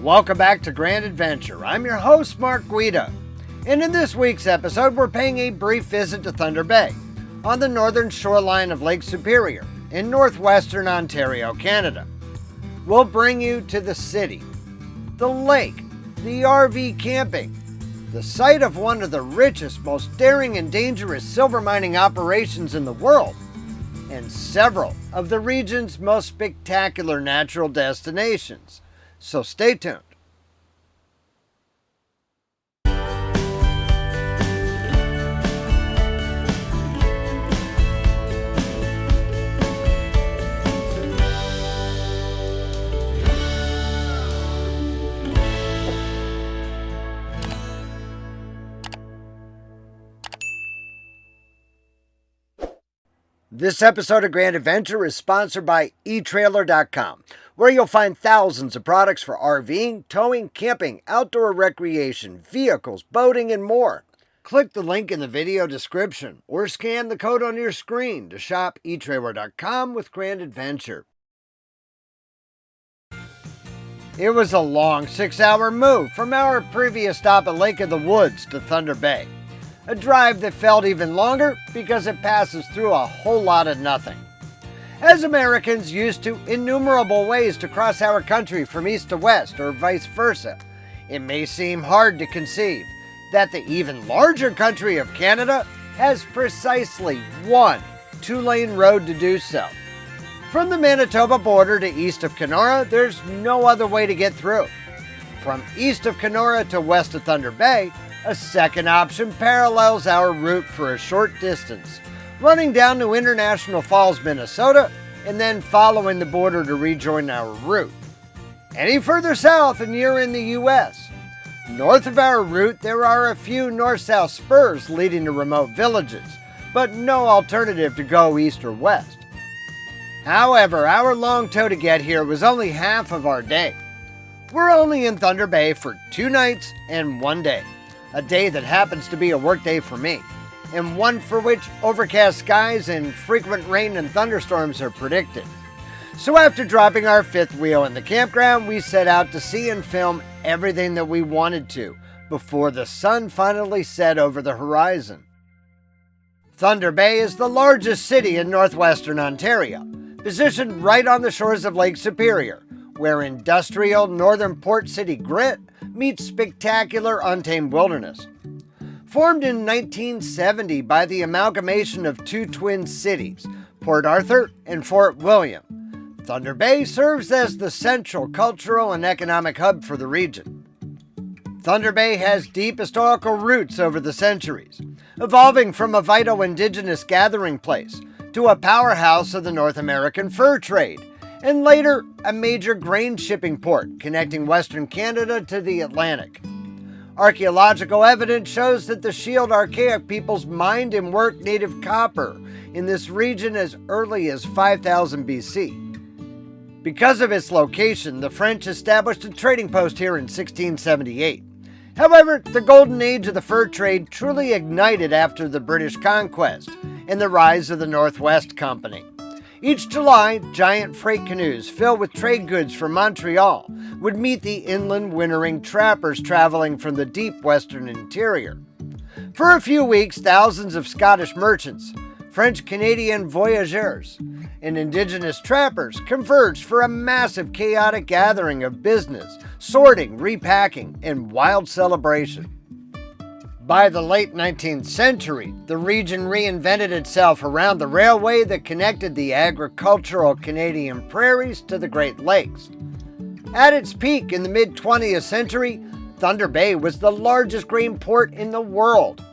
Welcome back to Grand Adventure. I'm your host, Mark Guida. And in this week's episode, we're paying a brief visit to Thunder Bay on the northern shoreline of Lake Superior in Northwestern Ontario, Canada. We'll bring you to the city, the lake, the RV camping, the site of one of the richest, most daring and dangerous silver mining operations in the world, and several of the region's most spectacular natural destinations. So stay tuned. This episode of Grand Adventure is sponsored by Etrailer.com, where you'll find thousands of products for RVing, towing, camping, outdoor recreation, vehicles, boating, and more. Click the link in the video description or scan the code on your screen to shop Etrailer.com with Grand Adventure. It was a long 6-hour move from our previous stop at Lake of the Woods to Thunder Bay. A drive that felt even longer because it passes through a whole lot of nothing. As Americans used to innumerable ways to cross our country from east to west or vice versa, it may seem hard to conceive that the even larger country of Canada has precisely one 2-lane road to do so. From the Manitoba border to east of Kenora, there's no other way to get through. From east of Kenora to west of Thunder Bay, a second option parallels our route for a short distance, running down to International Falls, Minnesota, and then following the border to rejoin our route. Any further south and you're in the U.S. North of our route, there are a few north-south spurs leading to remote villages, but no alternative to go east or west. However, our long tow to get here was only half of our day. We're only in Thunder Bay for 2 nights and 1 day. A day that happens to be a work day for me, and one for which overcast skies and frequent rain and thunderstorms are predicted. So after dropping our fifth wheel in the campground, we set out to see and film everything that we wanted to before the sun finally set over the horizon. Thunder Bay is the largest city in northwestern Ontario, positioned right on the shores of Lake Superior, where industrial northern port city grit meets spectacular untamed wilderness. Formed in 1970 by the amalgamation of 2 twin cities, Port Arthur and Fort William, Thunder Bay serves as the central cultural and economic hub for the region. Thunder Bay has deep historical roots over the centuries, evolving from a vital indigenous gathering place to a powerhouse of the North American fur trade, and later a major grain shipping port connecting Western Canada to the Atlantic. Archaeological evidence shows that the Shield Archaic peoples mined and worked native copper in this region as early as 5000 BC. Because of its location, the French established a trading post here in 1678. However, the golden age of the fur trade truly ignited after the British conquest and the rise of the Northwest Company. Each July, giant freight canoes filled with trade goods from Montreal would meet the inland wintering trappers traveling from the deep western interior. For a few weeks, thousands of Scottish merchants, French-Canadian voyageurs, and indigenous trappers converged for a massive chaotic gathering of business, sorting, repacking, and wild celebration. By the late 19th century, the region reinvented itself around the railway that connected the agricultural Canadian prairies to the Great Lakes. At its peak in the mid-20th century, Thunder Bay was the largest grain port in the world.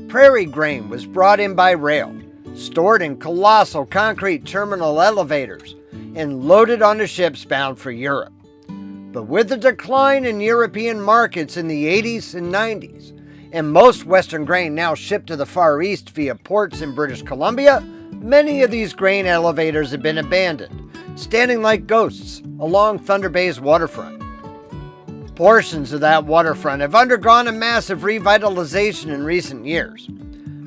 Prairie grain was brought in by rail, stored in colossal concrete terminal elevators, and loaded onto ships bound for Europe. But with the decline in European markets in the 80s and 90s, and most Western grain now shipped to the Far East via ports in British Columbia, many of these grain elevators have been abandoned, standing like ghosts along Thunder Bay's waterfront. Portions of that waterfront have undergone a massive revitalization in recent years.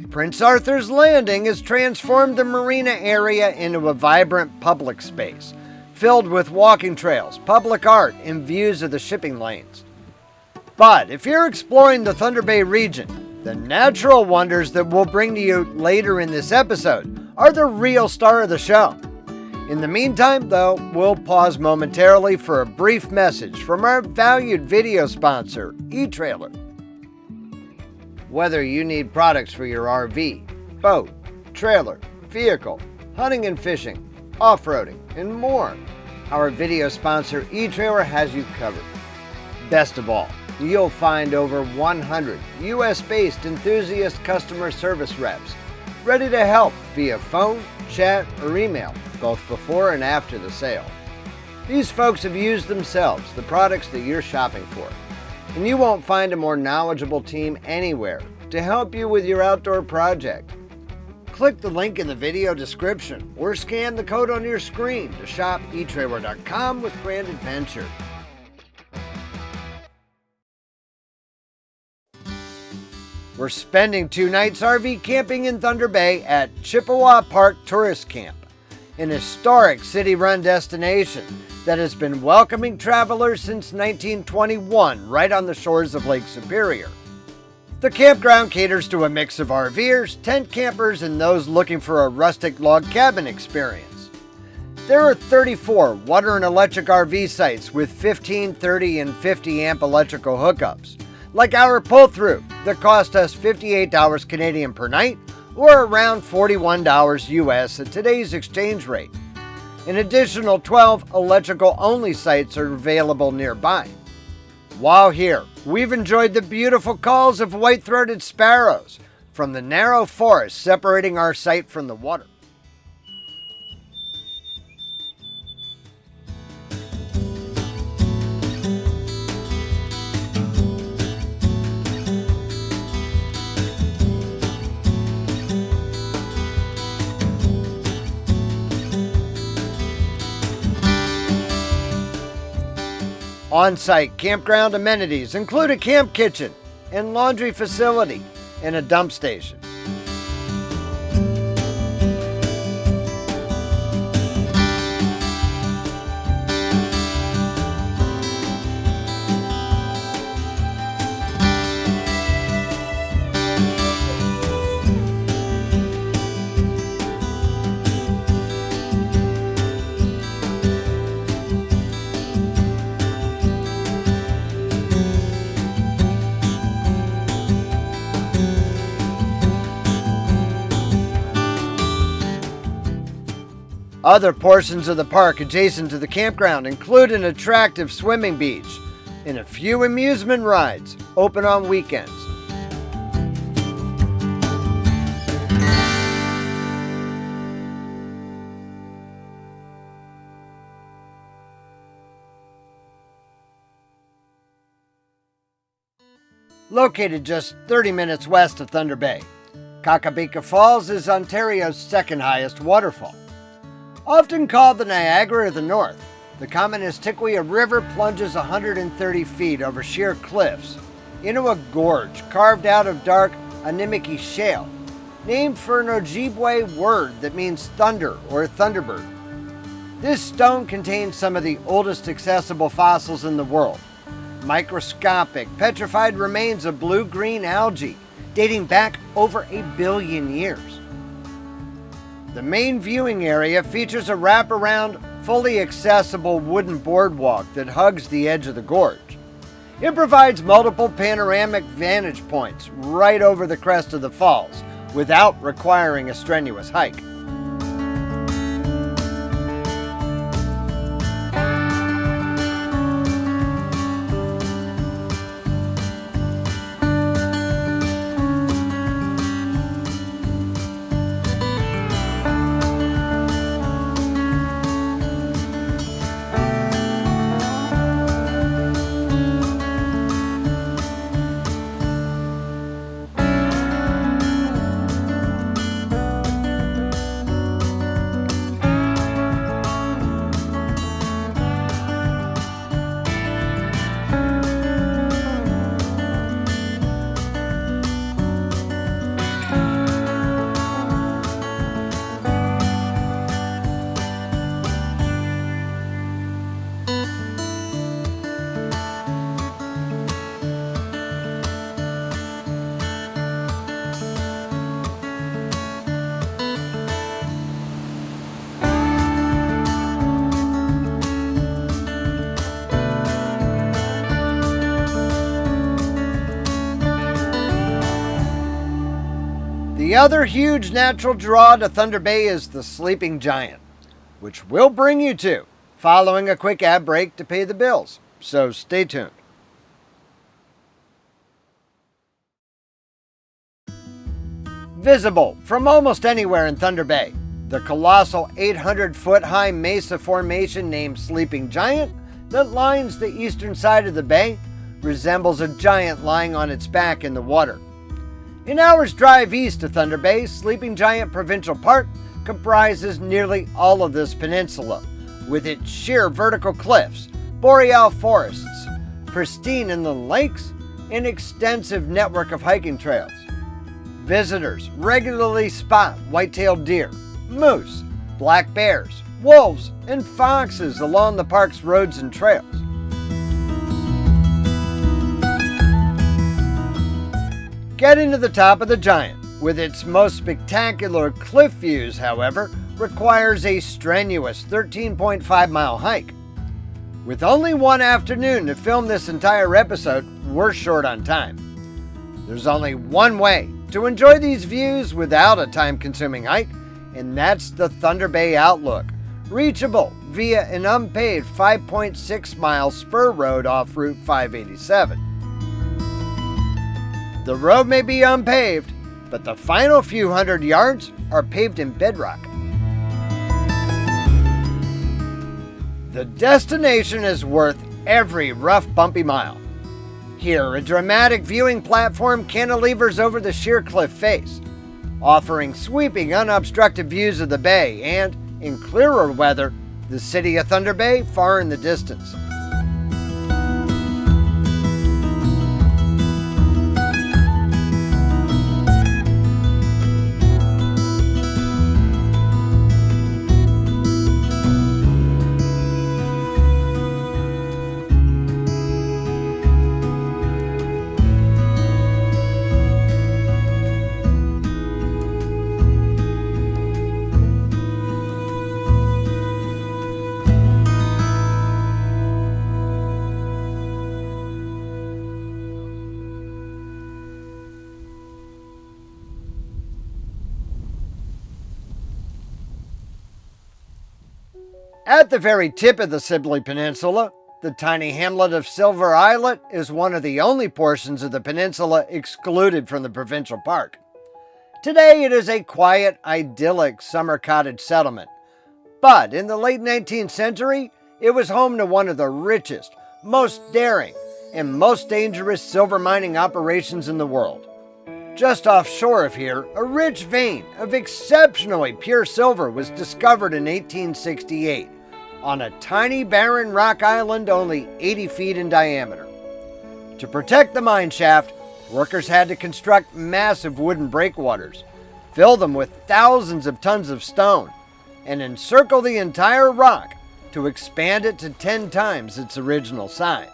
Prince Arthur's Landing has transformed the marina area into a vibrant public space, filled with walking trails, public art, and views of the shipping lanes. But if you're exploring the Thunder Bay region, the natural wonders that we'll bring to you later in this episode are the real star of the show. In the meantime, though, we'll pause momentarily for a brief message from our valued video sponsor, Etrailer. Whether you need products for your RV, boat, trailer, vehicle, hunting and fishing, off-roading, and more, our video sponsor, Etrailer, has you covered. Best of all, you'll find over 100 US-based enthusiast customer service reps ready to help via phone, chat, or email, both before and after the sale. These folks have used themselves the products that you're shopping for, and you won't find a more knowledgeable team anywhere to help you with your outdoor project. Click the link in the video description or scan the code on your screen to shop etrailer.com with Grand Adventure. We're spending 2 nights RV camping in Thunder Bay at Chippewa Park Tourist Camp, an historic city-run destination that has been welcoming travelers since 1921 right on the shores of Lake Superior. The campground caters to a mix of RVers, tent campers, and those looking for a rustic log cabin experience. There are 34 water and electric RV sites with 15, 30, and 50 amp electrical hookups, like our pull-through that cost us $58 Canadian per night, or around $41 US at today's exchange rate. An additional 12 electrical-only sites are available nearby. While here, we've enjoyed the beautiful calls of white-throated sparrows from the narrow forest separating our site from the water. On-site campground amenities include a camp kitchen and laundry facility and a dump station. Other portions of the park adjacent to the campground include an attractive swimming beach and a few amusement rides open on weekends. Located just 30 minutes west of Thunder Bay, Kakabeka Falls is Ontario's second highest waterfall. Often called the Niagara of the North, the Kaministiquia River plunges 130 feet over sheer cliffs into a gorge carved out of dark Animiki shale, named for an Ojibwe word that means thunder or thunderbird. This stone contains some of the oldest accessible fossils in the world, microscopic petrified remains of blue-green algae dating back over 1 billion years. The main viewing area features a wraparound, fully accessible wooden boardwalk that hugs the edge of the gorge. It provides multiple panoramic vantage points right over the crest of the falls without requiring a strenuous hike. The other huge natural draw to Thunder Bay is the Sleeping Giant, which we'll bring you to following a quick ad break to pay the bills. So stay tuned. Visible from almost anywhere in Thunder Bay, the colossal 800-foot-high mesa formation named Sleeping Giant that lines the eastern side of the bay resembles a giant lying on its back in the water. An hour's drive east of Thunder Bay, Sleeping Giant Provincial Park comprises nearly all of this peninsula, with its sheer vertical cliffs, boreal forests, pristine inland lakes, and extensive network of hiking trails. Visitors regularly spot white-tailed deer, moose, black bears, wolves, and foxes along the park's roads and trails. Getting to the top of the Giant, with its most spectacular cliff views, however, requires a strenuous 13.5-mile hike. With only one afternoon to film this entire episode, we're short on time. There's only one way to enjoy these views without a time-consuming hike, and that's the Thunder Bay Outlook, reachable via an unpaved 5.6-mile spur road off Route 587. The road may be unpaved, but the final few hundred yards are paved in bedrock. The destination is worth every rough, bumpy mile. Here, a dramatic viewing platform cantilevers over the sheer cliff face, offering sweeping, unobstructed views of the bay and, in clearer weather, the city of Thunder Bay far in the distance. At the very tip of the Sibley Peninsula, the tiny hamlet of Silver Islet is one of the only portions of the peninsula excluded from the provincial park. Today it is a quiet, idyllic summer cottage settlement, but in the late 19th century, it was home to one of the richest, most daring, and most dangerous silver mining operations in the world. Just offshore of here, a rich vein of exceptionally pure silver was discovered in 1868 on a tiny barren rock island only 80 feet in diameter. To protect the mine shaft, workers had to construct massive wooden breakwaters, fill them with thousands of tons of stone, and encircle the entire rock to expand it to 10 times its original size.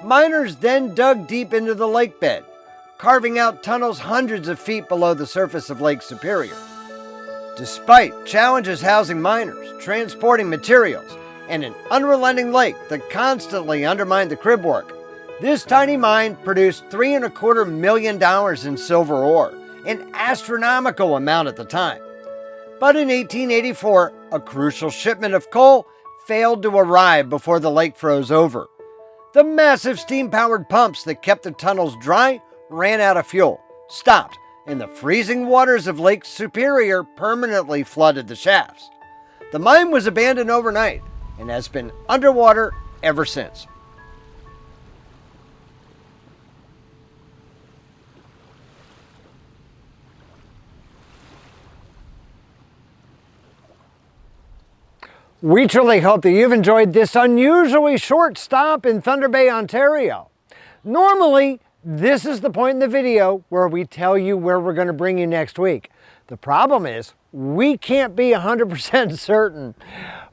Miners then dug deep into the lake bed, carving out tunnels hundreds of feet below the surface of Lake Superior. Despite challenges housing miners, transporting materials, and an unrelenting lake that constantly undermined the crib work, this tiny mine produced $3.25 million in silver ore, an astronomical amount at the time. But in 1884, a crucial shipment of coal failed to arrive before the lake froze over. The massive steam-powered pumps that kept the tunnels dry ran out of fuel, stopped, and the freezing waters of Lake Superior permanently flooded the shafts. The mine was abandoned overnight and has been underwater ever since. We truly hope that you've enjoyed this unusually short stop in Thunder Bay, Ontario. Normally, this is the point in the video where we tell you where we're going to bring you next week. The problem is, we can't be 100% certain.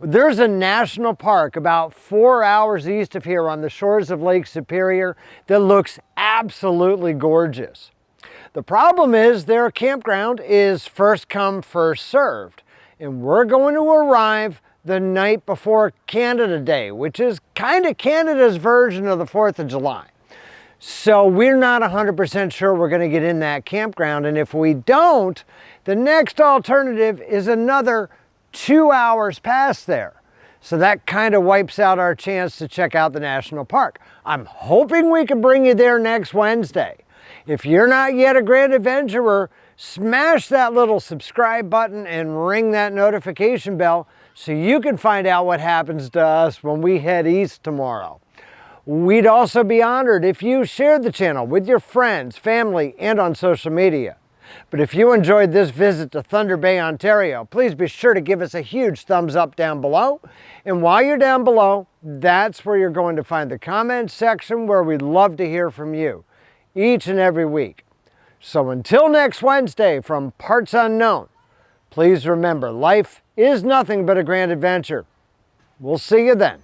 There's a national park about 4 hours east of here on the shores of Lake Superior that looks absolutely gorgeous. The problem is their campground is first come, first served, and we're going to arrive the night before Canada Day, which is kind of Canada's version of the 4th of July. So we're not 100% sure we're going to get in that campground. And if we don't, the next alternative is another 2 hours past there. So that kind of wipes out our chance to check out the national park. I'm hoping we can bring you there next Wednesday. If you're not yet a Grand Adventurer, smash that little subscribe button and ring that notification bell so you can find out what happens to us when we head east tomorrow. We'd also be honored if you shared the channel with your friends, family, and on social media. But if you enjoyed this visit to Thunder Bay, Ontario, please be sure to give us a huge thumbs up down below. And while you're down below, that's where you're going to find the comments section where we'd love to hear from you each and every week. So until next Wednesday from Parts Unknown, please remember life is nothing but a grand adventure. We'll see you then.